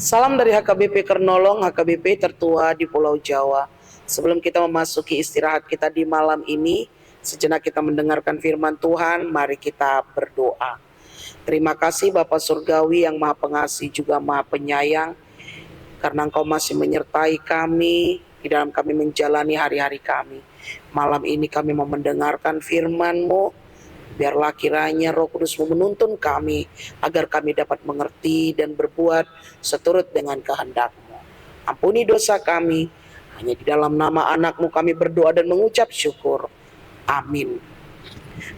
Salam dari HKBP Kernolong, HKBP tertua di Pulau Jawa. Sebelum kita memasuki istirahat kita di malam ini, sejenak kita mendengarkan firman Tuhan, mari kita berdoa. Terima kasih Bapa Surgawi yang Maha Pengasih juga Maha Penyayang, karena Engkau masih menyertai kami di dalam kami menjalani hari-hari kami. Malam ini kami mau mendengarkan firman-Mu. Biarlah kiranya Roh Kudus-Mu menuntun kami agar kami dapat mengerti dan berbuat seturut dengan kehendak-Mu. Ampuni dosa kami, hanya di dalam nama anak-Mu kami berdoa dan mengucap syukur. Amin.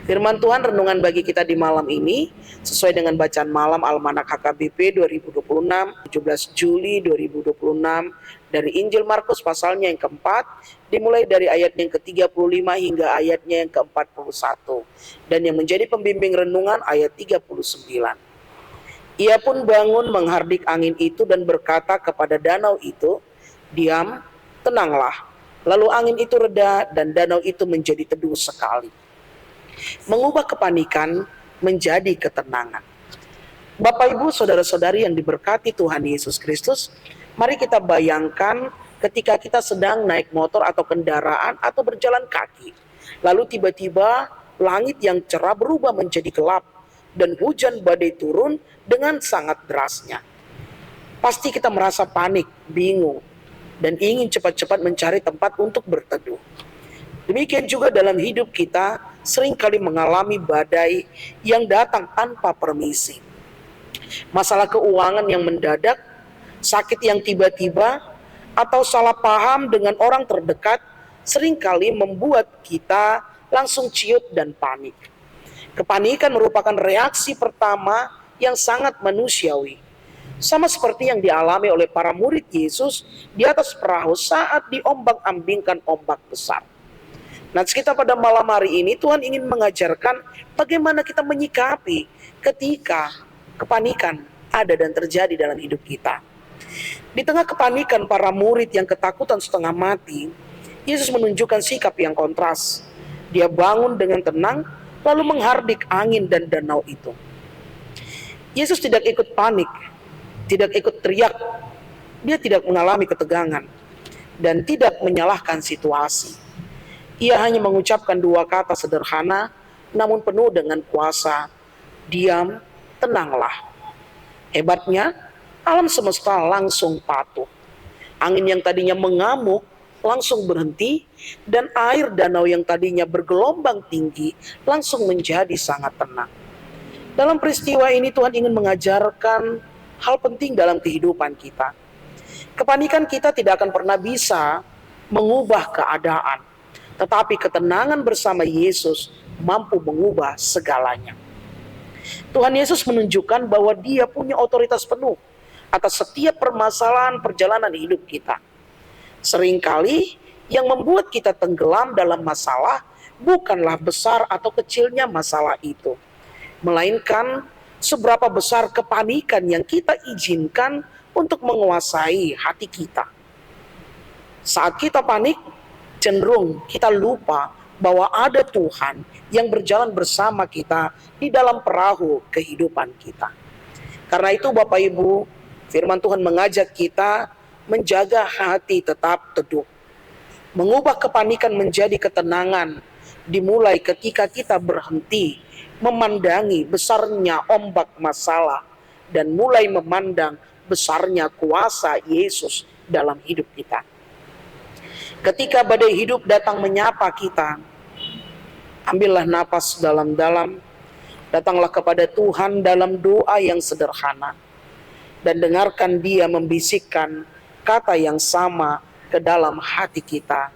Firman Tuhan renungan bagi kita di malam ini sesuai dengan bacaan malam Almanak HKBP 2026, 17 Juli 2026 dari Injil Markus pasalnya yang keempat, dimulai dari ayat yang ke-35 hingga ayatnya yang ke-41, dan yang menjadi pembimbing renungan ayat 39. Ia pun bangun menghardik angin itu dan berkata kepada danau itu, "Diam, tenanglah." Lalu angin itu reda dan danau itu menjadi teduh sekali, mengubah kepanikan menjadi ketenangan. Bapak, Ibu, saudara-saudari yang diberkati Tuhan Yesus Kristus, mari kita bayangkan ketika kita sedang naik motor atau kendaraan atau berjalan kaki, lalu tiba-tiba langit yang cerah berubah menjadi gelap dan hujan badai turun dengan sangat derasnya. Pasti kita merasa panik, bingung, dan ingin cepat-cepat mencari tempat untuk berteduh. Demikian juga dalam hidup kita, seringkali mengalami badai yang datang tanpa permisi. Masalah keuangan yang mendadak, sakit yang tiba-tiba, atau salah paham dengan orang terdekat seringkali membuat kita langsung ciut dan panik. Kepanikan merupakan reaksi pertama yang sangat manusiawi. Sama seperti yang dialami oleh para murid Yesus di atas perahu saat diombang-ambingkan ombak besar. Nah, kita pada malam hari ini Tuhan ingin mengajarkan bagaimana kita menyikapi ketika kepanikan ada dan terjadi dalam hidup kita. Di tengah kepanikan para murid yang ketakutan setengah mati, Yesus menunjukkan sikap yang kontras. Dia bangun dengan tenang lalu menghardik angin dan danau itu. Yesus tidak ikut panik, tidak ikut teriak. Dia tidak mengalami ketegangan dan tidak menyalahkan situasi. Ia hanya mengucapkan dua kata sederhana namun penuh dengan kuasa. Diam, tenanglah. Hebatnya, alam semesta langsung patuh. Angin yang tadinya mengamuk langsung berhenti, dan air danau yang tadinya bergelombang tinggi langsung menjadi sangat tenang. Dalam peristiwa ini Tuhan ingin mengajarkan hal penting dalam kehidupan kita. Kepanikan kita tidak akan pernah bisa mengubah keadaan, tetapi ketenangan bersama Yesus mampu mengubah segalanya. Tuhan Yesus menunjukkan bahwa Dia punya otoritas penuh atas setiap permasalahan perjalanan hidup kita. Seringkali yang membuat kita tenggelam dalam masalah bukanlah besar atau kecilnya masalah itu, melainkan seberapa besar kepanikan yang kita izinkan untuk menguasai hati kita. Saat kita panik, cenderung kita lupa bahwa ada Tuhan yang berjalan bersama kita di dalam perahu kehidupan kita. Karena itu Bapak Ibu, firman Tuhan mengajak kita menjaga hati tetap teduh. Mengubah kepanikan menjadi ketenangan dimulai ketika kita berhenti memandangi besarnya ombak masalah dan mulai memandang besarnya kuasa Yesus dalam hidup kita. Ketika badai hidup datang menyapa kita, ambillah napas dalam-dalam, datanglah kepada Tuhan dalam doa yang sederhana, dan dengarkan Dia membisikkan kata yang sama ke dalam hati kita.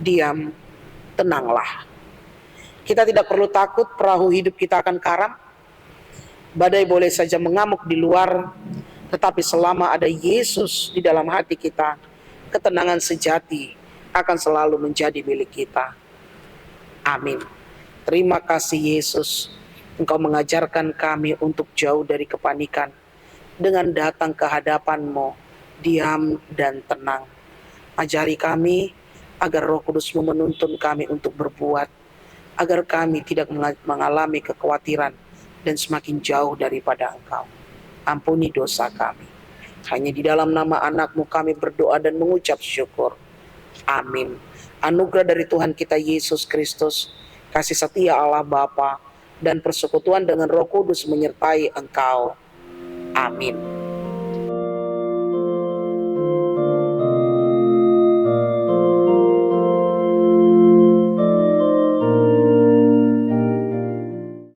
Diam, tenanglah. Kita tidak perlu takut perahu hidup kita akan karam. Badai boleh saja mengamuk di luar, tetapi selama ada Yesus di dalam hati kita, ketenangan sejati akan selalu menjadi milik kita. Amin. Terima kasih Yesus, Engkau mengajarkan kami untuk jauh dari kepanikan dengan datang ke hadapan-Mu, diam dan tenang. Ajari kami agar Roh Kudus-Mu menuntun kami untuk berbuat, agar kami tidak mengalami kekhawatiran dan semakin jauh daripada Engkau. Ampuni dosa kami. Hanya di dalam nama anak-Mu kami berdoa dan mengucap syukur. Amin. Anugerah dari Tuhan kita Yesus Kristus, kasih setia Allah Bapa, dan persekutuan dengan Roh Kudus menyertai engkau. Amin.